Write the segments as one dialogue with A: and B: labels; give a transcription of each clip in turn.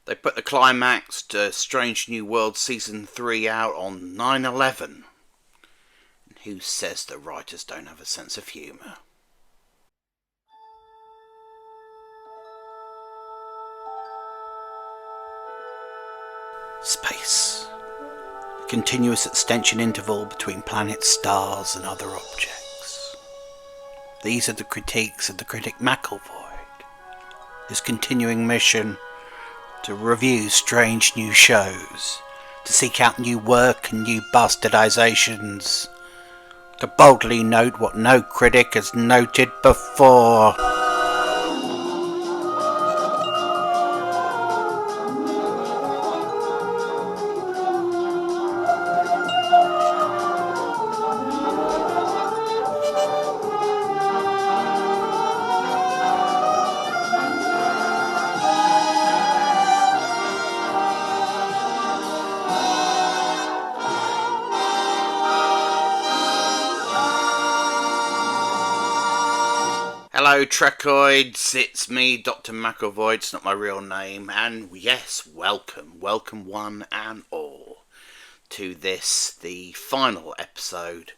A: They put the climax to Strange New Worlds Season 3 out on 9/11. And who says the writers don't have a sense of humour? Space. A continuous extension interval between planets, stars and other objects. These are the critiques of the critic McElvoy. His continuing mission to review strange new shows, to seek out new work and new bastardizations, to boldly note what no critic has noted before. Hello Trekoids, it's me, Dr. McElvoy, it's not my real name, and yes, welcome one and all, to this, the final episode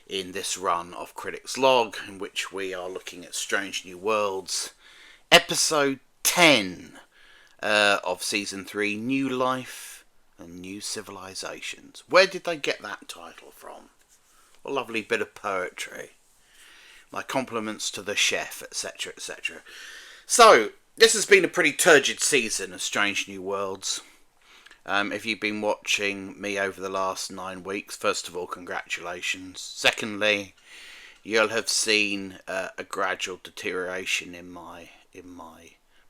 A: in this run of Critic's Log, in which we are looking at Strange New Worlds, episode 10 of Season 3, New Life and New Civilizations. Where did they get that title from? A lovely bit of poetry. My compliments to the chef, etc, etc. So, this has been a pretty turgid season of Strange New Worlds. If you've been watching me over the last 9 weeks, first of all, congratulations. Secondly, you'll have seen a gradual deterioration in my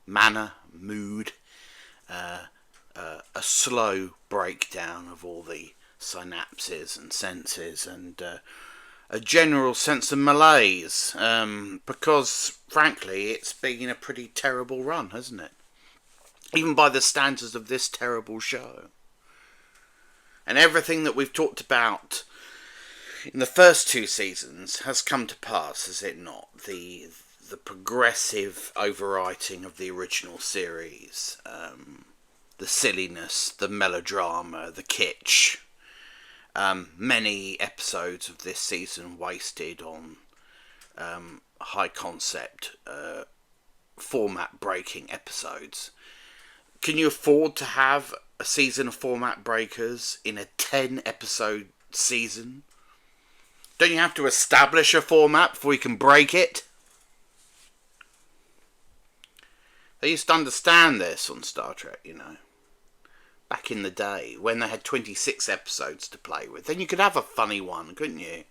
A: manner, mood, a slow breakdown of all the synapses and senses, and a general sense of malaise, because, frankly, it's been a pretty terrible run, hasn't it? Even by the standards of this terrible show. And everything that we've talked about in the first 2 seasons has come to pass, has it not? The progressive overwriting of the original series, the silliness, the melodrama, the kitsch. Many episodes of this season wasted on high concept, format breaking episodes. Can you afford to have a season of format breakers in a 10 episode season? Don't you have to establish a format before you can break it? They used to understand this on Star Trek, you know. Back in the day, when they had 26 episodes to play with. Then you could have a funny one, couldn't you?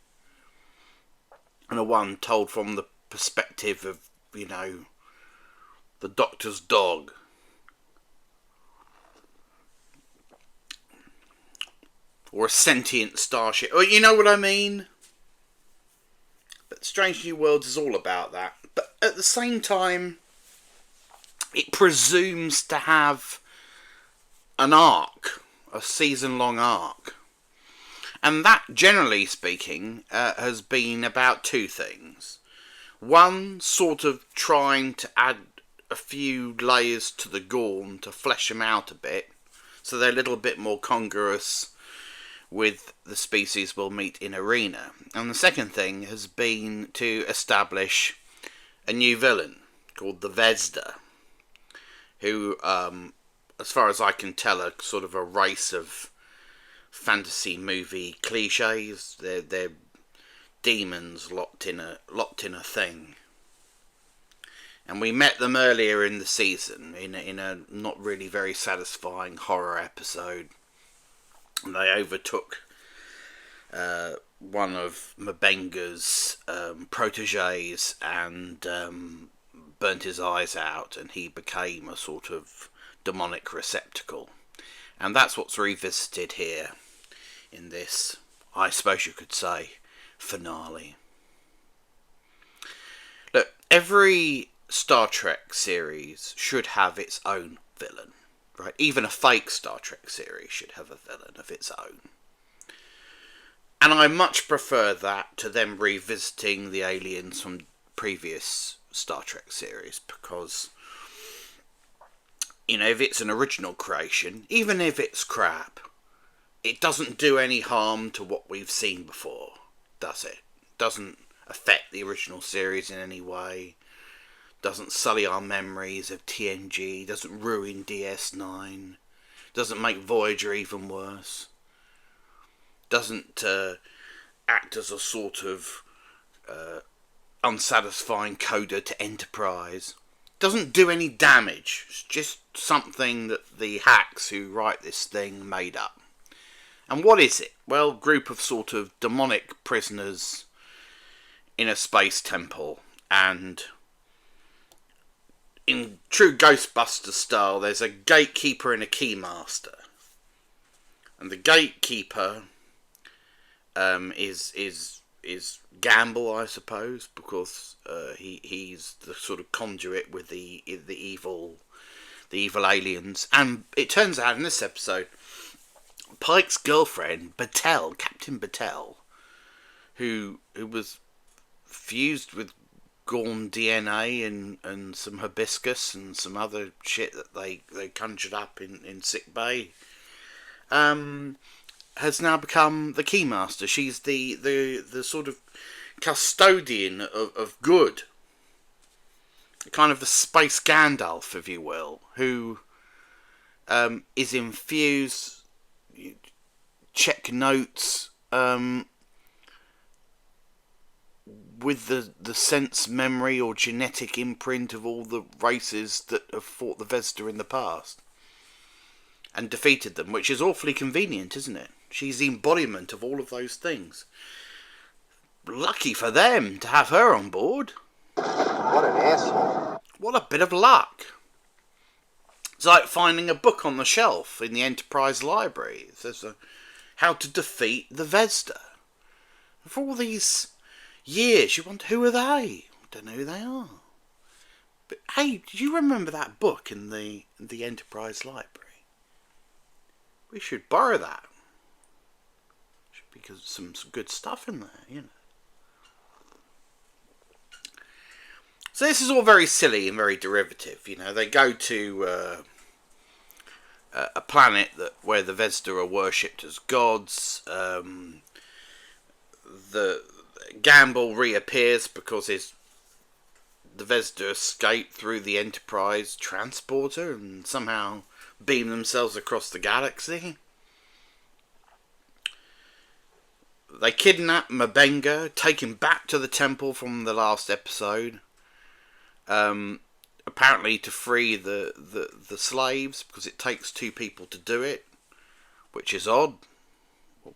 A: And a one told from the perspective of, you know, the Doctor's dog. Or a sentient starship. Or, you know what I mean? But Strange New Worlds is all about that. But at the same time, it presumes to have an arc, a season-long arc. And that, generally speaking, has been about 2 things. One, sort of trying to add a few layers to the Gorn to flesh them out a bit, so they're a little bit more congruous with the species we'll meet in Arena. And the second thing has been to establish a new villain called the Vesda, who, as far as I can tell, are sort of a race of fantasy movie cliches. They're demons locked in a thing. And we met them earlier in the season in a not really very satisfying horror episode. And they overtook one of M'Benga's proteges and burnt his eyes out, and he became a sort of demonic receptacle. And that's what's revisited here in this, I suppose you could say, finale. Look, every Star Trek series should have its own villain, right? Even a fake Star Trek series should have a villain of its own. And I much prefer that to them revisiting the aliens from previous Star Trek series, because You know, if it's an original creation, even if it's crap, it doesn't do any harm to what we've seen before, does it? Doesn't affect the original series in any way. Doesn't sully our memories of TNG. Doesn't ruin DS9. Doesn't make Voyager even worse. Doesn't act as a sort of unsatisfying coda to Enterprise. Doesn't do any damage. It's just something that the hacks who write this thing made up. And what is it? Well, a group of sort of demonic prisoners in a space temple. And in true Ghostbusters style, there's a gatekeeper and a keymaster. And the gatekeeper is Gamble, I suppose, because he's the sort of conduit with the evil aliens. And it turns out in this episode, Pike's girlfriend, Battelle, Captain Battelle, who was fused with Gorn DNA and some hibiscus and some other shit that they conjured up in sick bay, has now become the Keymaster. She's the sort of custodian of good. Kind of the space Gandalf, if you will, who is infused, check notes, with the sense, memory or genetic imprint of all the races that have fought the Vesta in the past and defeated them, which is awfully convenient, isn't it? She's the embodiment of all of those things. Lucky for them to have her on board.
B: What an asshole.
A: What a bit of luck. It's like finding a book on the shelf in the Enterprise library. It says how to defeat the Vesta. For all these years, you wonder, who are they? Don't know who they are. But hey, did you remember that book in the Enterprise library? We should borrow that. Should be some good stuff in there, you know. So this is all very silly and very derivative. You know, they go to a planet where the Vesta are worshipped as gods. The Gamble reappears because the Vesta escaped through the Enterprise transporter and somehow beam themselves across the galaxy. They kidnap M'Benga, take him back to the temple from the last episode. Apparently to free the slaves, because it takes two people to do it, which is odd.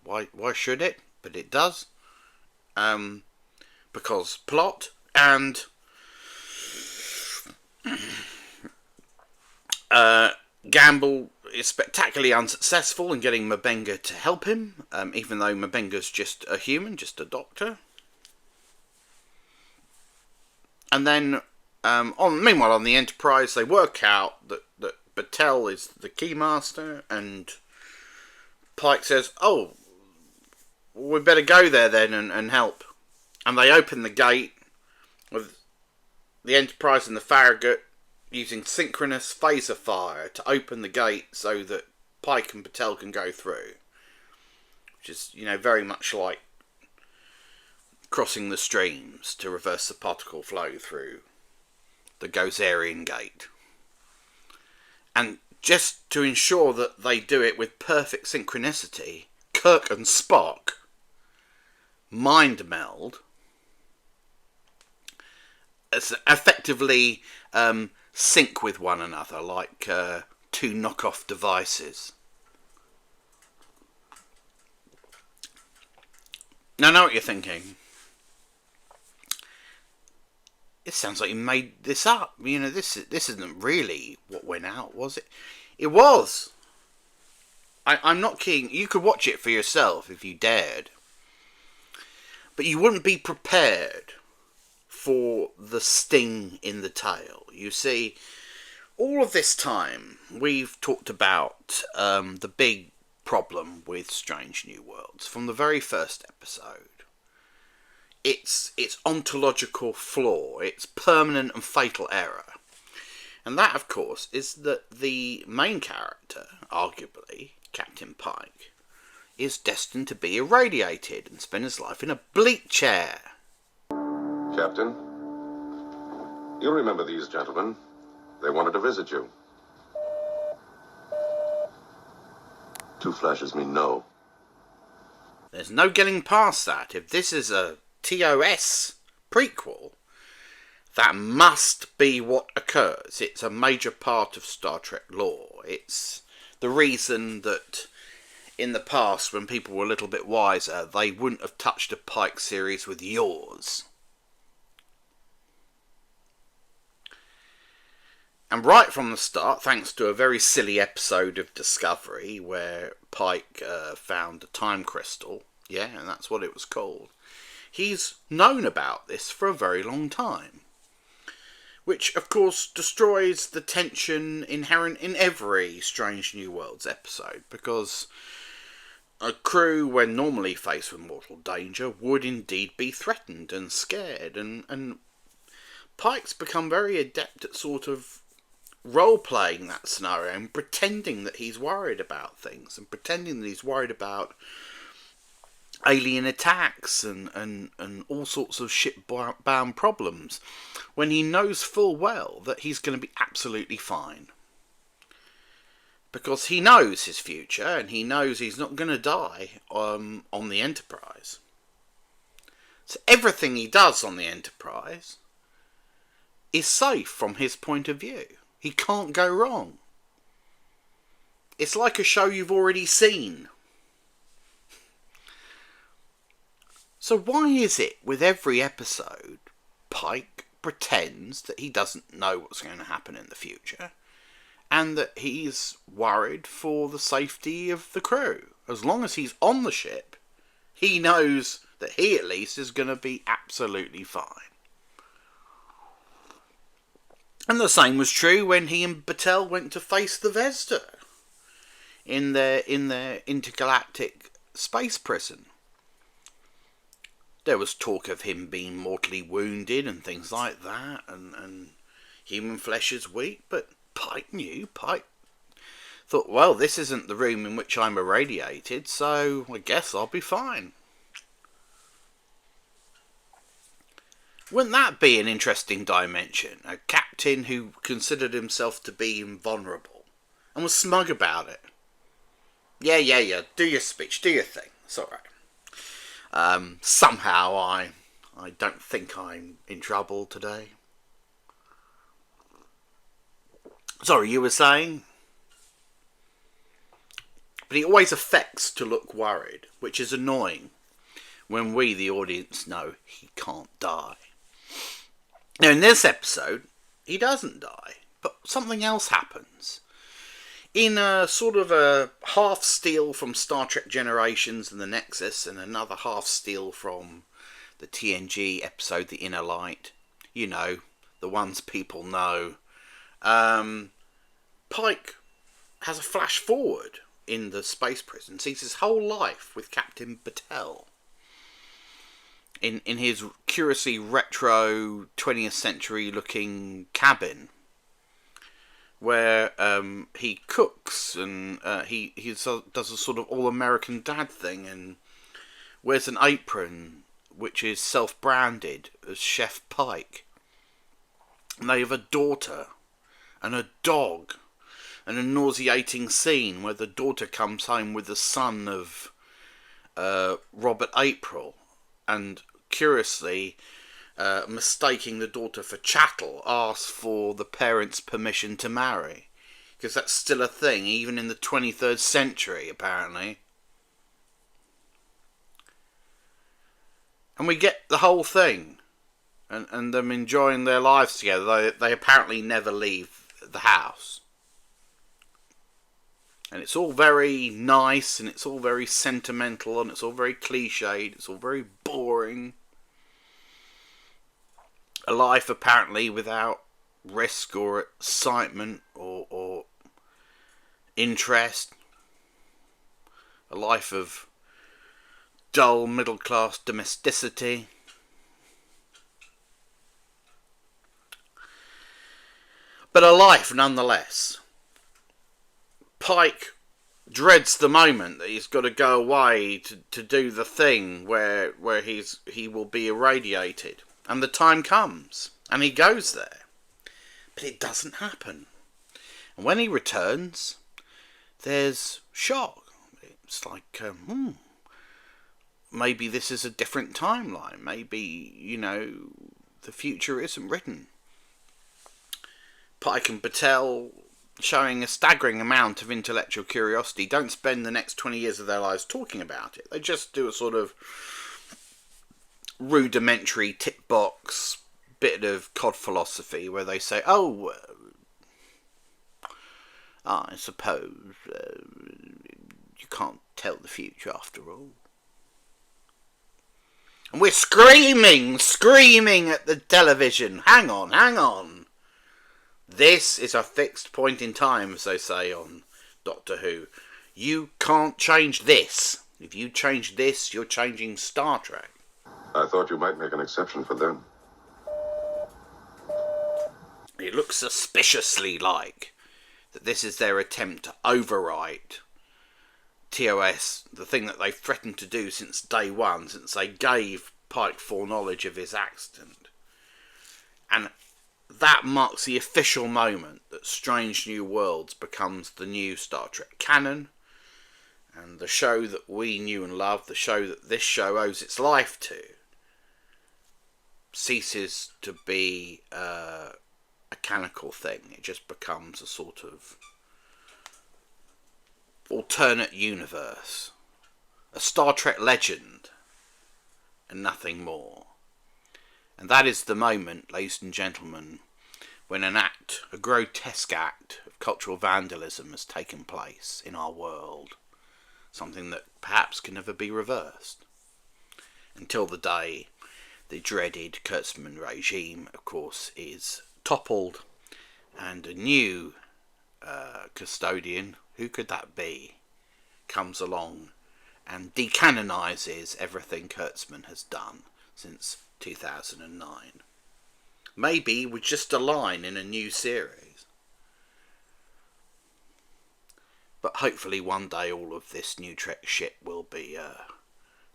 A: Why should it? But it does. Because plot. And Gamble is spectacularly unsuccessful in getting M'Benga to help him, even though M'Benga's just a human, just a doctor. And then meanwhile, on the Enterprise, they work out that Battelle is the Keymaster, and Pike says, "Oh, we better go there then and help." And they open the gate with the Enterprise and the Farragut using synchronous phaser fire to open the gate so that Pike and Battelle can go through. Which is, you know, very much like crossing the streams to reverse the particle flow through the Gozerian gate. And just to ensure that they do it with perfect synchronicity, Kirk and Spock mind meld, effectively sync with one another like two knockoff devices. Now I know what you're thinking. It sounds like you made this up. You know, this isn't really what went out, was it? It was. I'm not kidding. You could watch it for yourself if you dared. But you wouldn't be prepared for the sting in the tail. You see, all of this time we've talked about the big problem with Strange New Worlds from the very first episode. Its ontological flaw, its permanent and fatal error. And that, of course, is that the main character, arguably, Captain Pike, is destined to be irradiated and spend his life in a bleak chair.
C: Captain, you remember these gentlemen. They wanted to visit you. 2 flashes mean no.
A: There's no getting past that. If this is a TOS prequel, that must be what occurs. It's a major part of Star Trek lore. It's the reason that in the past, when people were a little bit wiser, they wouldn't have touched a Pike series with yours. And right from the start, thanks to a very silly episode of Discovery where Pike found a time crystal, yeah, and that's what it was called, he's known about this for a very long time. Which, of course, destroys the tension inherent in every Strange New Worlds episode, because a crew, when normally faced with mortal danger, would indeed be threatened and scared, and Pike's become very adept at sort of role-playing that scenario and pretending that he's worried about things, and pretending that he's worried about alien attacks and all sorts of ship-bound problems, when he knows full well that he's going to be absolutely fine. Because he knows his future, and he knows he's not going to die on the Enterprise. So everything he does on the Enterprise is safe from his point of view. He can't go wrong. It's like a show you've already seen. So why is it with every episode, Pike pretends that he doesn't know what's going to happen in the future, and that he's worried for the safety of the crew? As long as he's on the ship, he knows that he at least is going to be absolutely fine. And the same was true when he and Battelle went to face the Vesda in their intergalactic space prison. There was talk of him being mortally wounded and things like that, and human flesh is weak, but Pike knew. Pike thought, well, this isn't the room in which I'm irradiated, so I guess I'll be fine. Wouldn't that be an interesting dimension? A captain who considered himself to be invulnerable and was smug about it. Yeah, do your speech, do your thing, it's alright. Somehow I don't think I'm in trouble today. Sorry, you were saying? But he always affects to look worried, which is annoying when we, the audience, know he can't die. Now, in this episode, he doesn't die, but something else happens. In a sort of a half steal from Star Trek Generations and the Nexus, and another half steal from the TNG episode The Inner Light, you know, the ones people know, Pike has a flash forward in the space prison, sees his whole life with Captain Battelle in his curiously retro 20th century looking cabin, where he cooks and he does a sort of all-American dad thing and wears an apron which is self-branded as Chef Pike. And they have a daughter and a dog, and a nauseating scene where the daughter comes home with the son of Robert April, and curiously, mistaking the daughter for chattel, asks for the parents' permission to marry. Because that's still a thing, even in the 23rd century, apparently. And we get the whole thing. And them enjoying their lives together. They apparently never leave the house. And it's all very nice, and it's all very sentimental, and it's all very cliched, it's all very boring. A life apparently without risk or excitement or interest. A life of dull middle-class domesticity. but alive nonetheless. Pike dreads the moment that he's got to go away to do the thing where he will be irradiated, and the time comes and he goes there, but it doesn't happen. And when he returns, there's shock. It's like, maybe this is a different timeline. Maybe, the future isn't written. Pike and Patel, showing a staggering amount of intellectual curiosity, don't spend the next 20 years of their lives talking about it. They just do a sort of rudimentary tick box bit of cod philosophy where they say, I suppose you can't tell the future after all. And we're screaming at the television. Hang on. This is a fixed point in time, as they say on Doctor Who. You can't change this. If you change this, you're changing Star Trek.
C: I thought you might make an exception for them.
A: It looks suspiciously like that this is their attempt to overwrite TOS, the thing that they've threatened to do since day one, since they gave Pike foreknowledge of his accident. And that marks the official moment that Strange New Worlds becomes the new Star Trek canon, and the show that we knew and loved, the show that this show owes its life to, ceases to be a canonical thing. It just becomes a sort of alternate universe, a Star Trek legend, and nothing more. And that is the moment, ladies and gentlemen, when a grotesque act of cultural vandalism has taken place in our world. Something that perhaps can never be reversed. Until the day the dreaded Kurtzman regime, of course, is toppled, and a new custodian, who could that be, comes along and decanonizes everything Kurtzman has done since 2009. Maybe with just a line in a new series. But hopefully one day all of this new Trek shit will be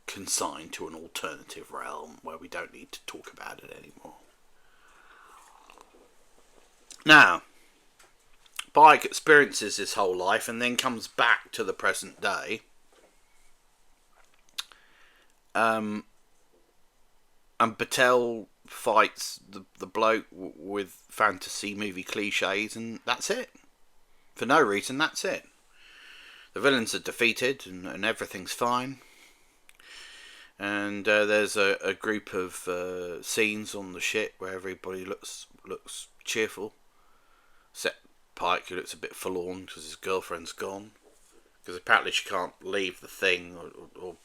A: consigned to an alternative realm where we don't need to talk about it anymore. Now, Pike experiences his whole life and then comes back to the present day. And Patel fights the bloke with fantasy movie cliches, and that's it. For no reason, that's it. The villains are defeated and everything's fine. And there's a group of scenes on the ship where everybody looks cheerful. Except Pike, who looks a bit forlorn because his girlfriend's gone. Because apparently she can't leave the thing or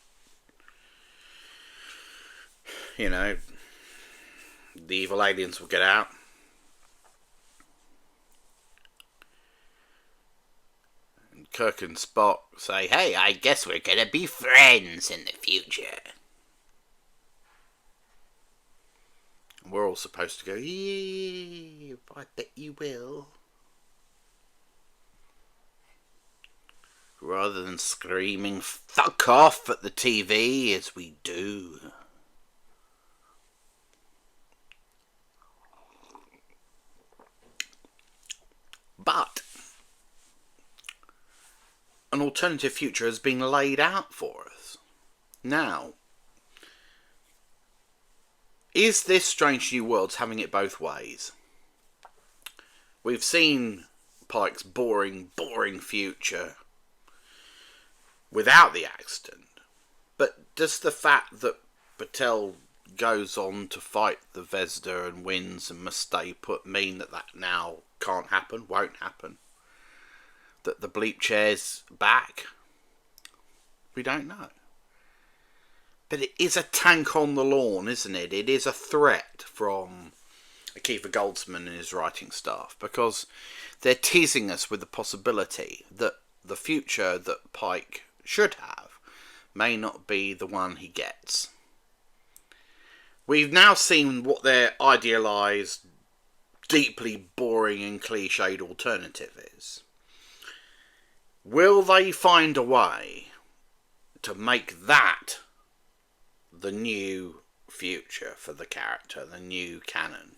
A: the evil aliens will get out. And Kirk and Spock say, hey, I guess we're going to be friends in the future. And we're all supposed to go, yeah, I bet you will. Rather than screaming, fuck off at the TV as we do. But an alternative future has been laid out for us. Now, is this Strange New Worlds having it both ways? We've seen Pike's boring future without the accident. But does the fact that Patel goes on to fight the Vesda and wins and must stay put mean that now can't happen, won't happen? That the bleep chair's back? We don't know. But it is a tank on the lawn, isn't it? It is a threat from Akiva Goldsman and his writing staff, because they're teasing us with the possibility that the future that Pike should have may not be the one he gets. We've now seen what their idealised deeply boring and cliched alternative is. Will they find a way to make that the new future for the character, the new canon?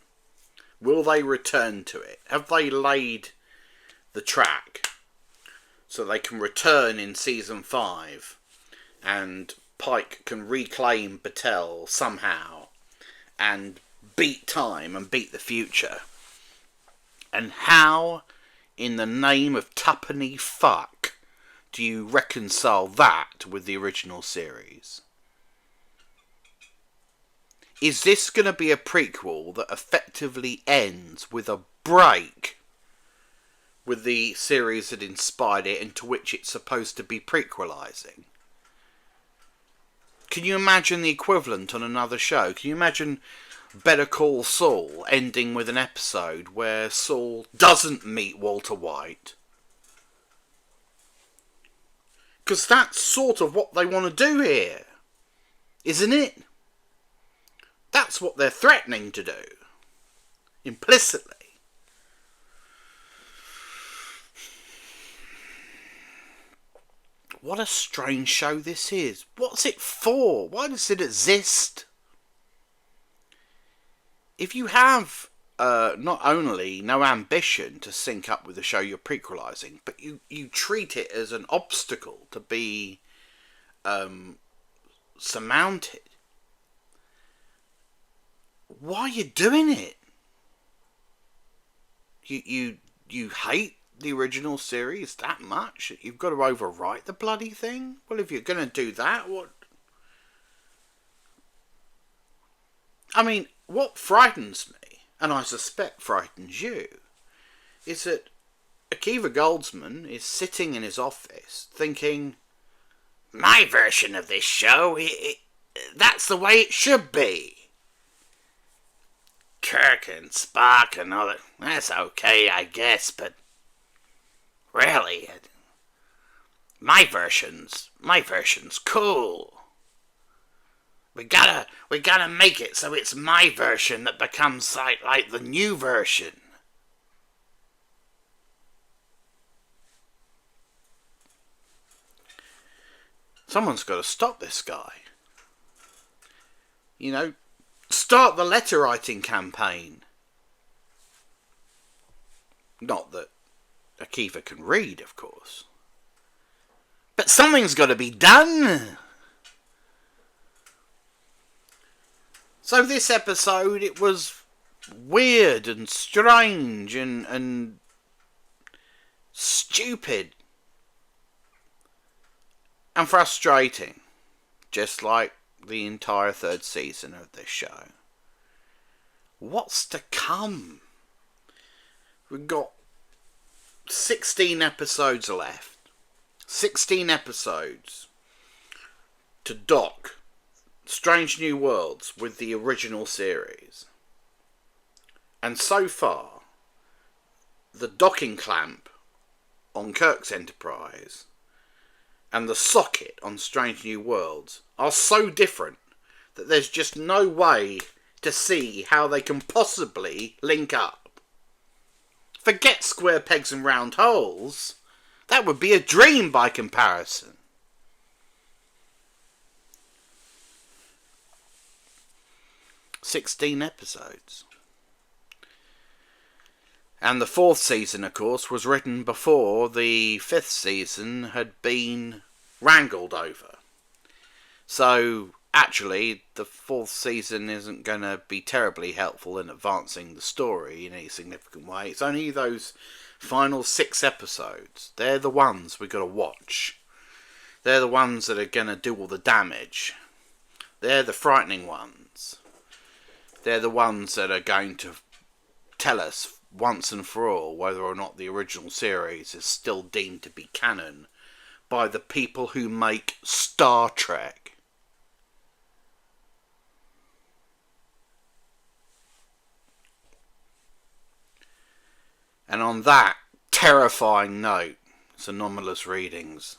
A: Will they return to it? Have they laid the track so they can return in season 5 and Pike can reclaim Battelle somehow and beat time and beat the future? And how in the name of tuppenny fuck do you reconcile that with the original series? Is this going to be a prequel that effectively ends with a break with the series that inspired it and to which it's supposed to be prequelizing? Can you imagine the equivalent on another show? Can you imagine Better Call Saul ending with an episode where Saul doesn't meet Walter White? Because that's sort of what they want to do here, isn't it? That's what they're threatening to do, implicitly. What a strange show this is. What's it for? Why does it exist? If you have not only no ambition to sync up with the show you're prequelizing, but you treat it as an obstacle to be surmounted, why are you doing it? You hate the original series that much that you've got to overwrite the bloody thing? Well, if you're going to do that, what... I mean, what frightens me, and I suspect frightens you, is that Akiva Goldsman is sitting in his office thinking, my version of this show, that's the way it should be. Kirk and Spock and all that, that's okay, I guess, but really, my version's cool. We gotta make it so it's my version that becomes like the new version. Someone's got to stop this guy. You know, start the letter writing campaign. Not that Akiva can read, of course. But something's got to be done. So this episode, it was weird and strange and stupid. And frustrating. Just like the entire third season of this show. What's to come? We've got 16 episodes left. 16 episodes to dock Strange New Worlds with the original series. And so far, the docking clamp on Kirk's Enterprise and the socket on Strange New Worlds are so different that there's just no way to see how they can possibly link up. Forget square pegs and round holes. That would be a dream by comparison. "16 episodes. And the fourth season, of course, was written before the fifth season had been wrangled over. So, actually, the fourth season isn't going to be terribly helpful in advancing the story in any significant way. It's only those final 6 episodes. They're the ones we've got to watch. They're the ones that are going to do all the damage. They're the frightening ones. They're the ones that are going to tell us once and for all whether or not the original series is still deemed to be canon by the people who make Star Trek. And on that terrifying note, it's anomalous readings.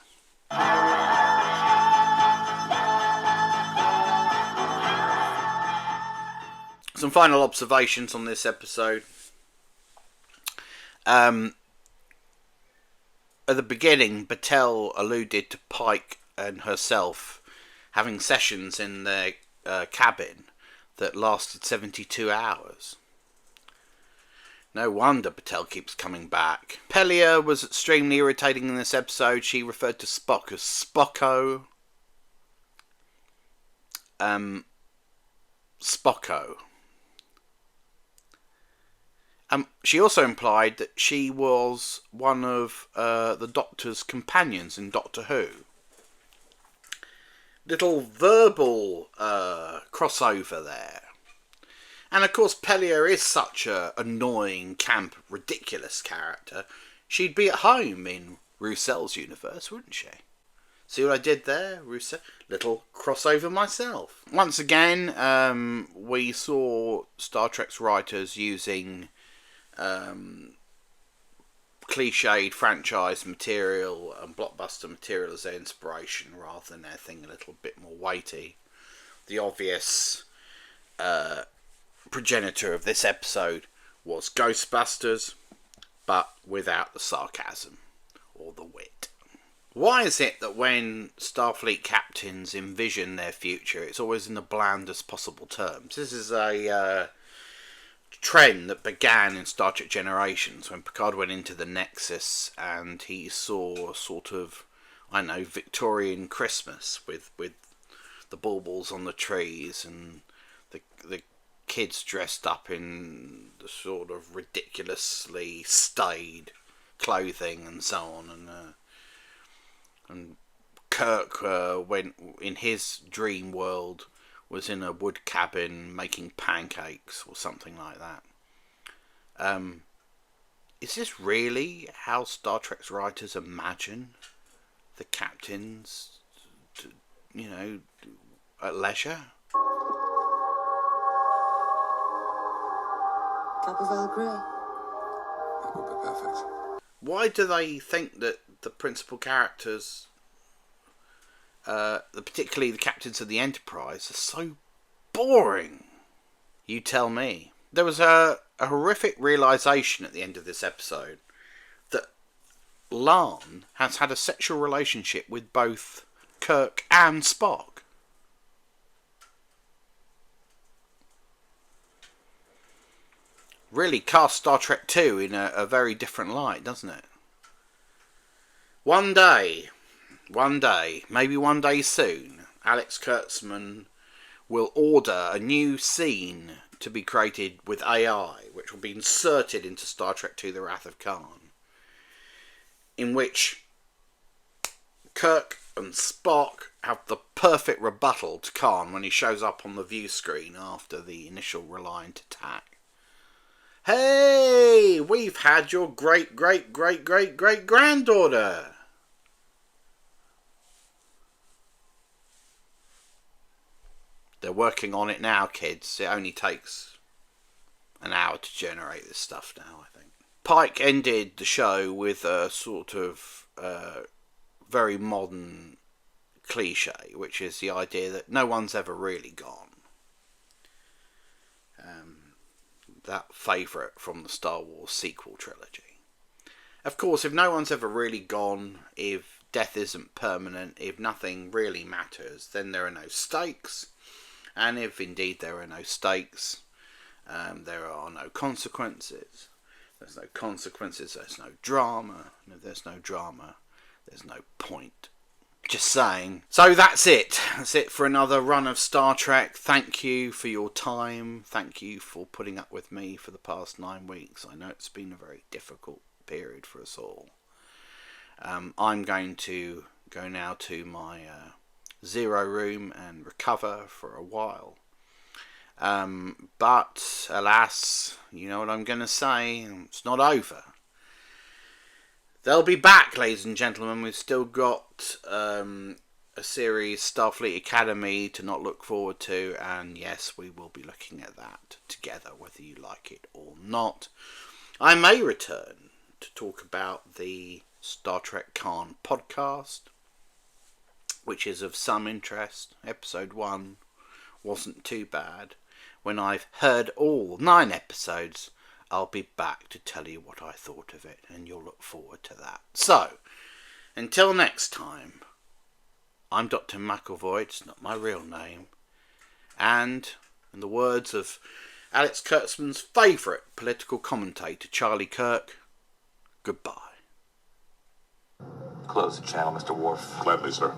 A: Some final observations on this episode. At the beginning, Battelle alluded to Pike and herself having sessions in their cabin that lasted 72 hours. No wonder Battelle keeps coming back. Pellier was extremely irritating in this episode. She referred to Spock as Spocko. Spocko. She also implied that she was one of the Doctor's companions in Doctor Who. Little verbal crossover there. And of course, Pellier is such an annoying, camp, ridiculous character. She'd be at home in Roussel's universe, wouldn't she? See what I did there, Roussel? Little crossover myself. Once again, we saw Star Trek's writers using cliched franchise material and blockbuster material as their inspiration rather than anything a little bit more weighty. The obvious progenitor of this episode was Ghostbusters, but without the sarcasm or the wit. Why is it that when Starfleet captains envision their future, it's always in the blandest possible terms? This is a trend that began in Star Trek Generations when Picard went into the Nexus and he saw sort of, I know, Victorian Christmas with the baubles on the trees and the kids dressed up in the sort of ridiculously staid clothing and so on, and Kirk went in his dream world was in a wood cabin making pancakes or something like that. Is this really how Star Trek's writers imagine the captains, at leisure?
D: Cup of Earl Grey.
C: That would be perfect.
A: Why do they think that the principal characters, particularly the captains of the Enterprise, are so boring? You tell me. There was a horrific realisation at the end of this episode that La'an has had a sexual relationship with both Kirk and Spock. Really casts Star Trek 2 in a very different light, doesn't it? One day, maybe one day soon, Alex Kurtzman will order a new scene to be created with AI, which will be inserted into Star Trek 2 The Wrath of Khan, in which Kirk and Spock have the perfect rebuttal to Khan when he shows up on the view screen after the initial Reliant attack. Hey, we've had your great-great-great-great-great-granddaughter. They're working on it now, kids. It only takes an hour to generate this stuff now, I think. Pike ended the show with a sort of very modern cliche, which is the idea that no one's ever really gone. That favourite from the Star Wars sequel trilogy. Of course, if no one's ever really gone, if death isn't permanent, if nothing really matters, then there are no stakes. And if indeed there are no stakes, there are no consequences. There's no consequences, there's no drama. And if there's no drama, there's no point. Just saying. So that's it. That's it for another run of Star Trek. Thank you for your time. Thank you for putting up with me for the past 9 weeks. I know it's been a very difficult period for us all. I'm going to go now to my zero room and recover for a while. But alas, you know what I'm going to say, it's not over. They'll be back, ladies and gentlemen. We've still got a series, Starfleet Academy, to not look forward to. And yes, we will be looking at that together, whether you like it or not. I may return to talk about the Star Trek Khan podcast, which is of some interest. Episode 1 wasn't too bad. When I've heard all 9 episodes, I'll be back to tell you what I thought of it, and you'll look forward to that. So, until next time, I'm Dr. McAvoy, it's not my real name, and, in the words of Alex Kurtzman's favourite political commentator, Charlie Kirk, goodbye.
D: Close the channel, Mr. Worf.
C: Gladly, sir.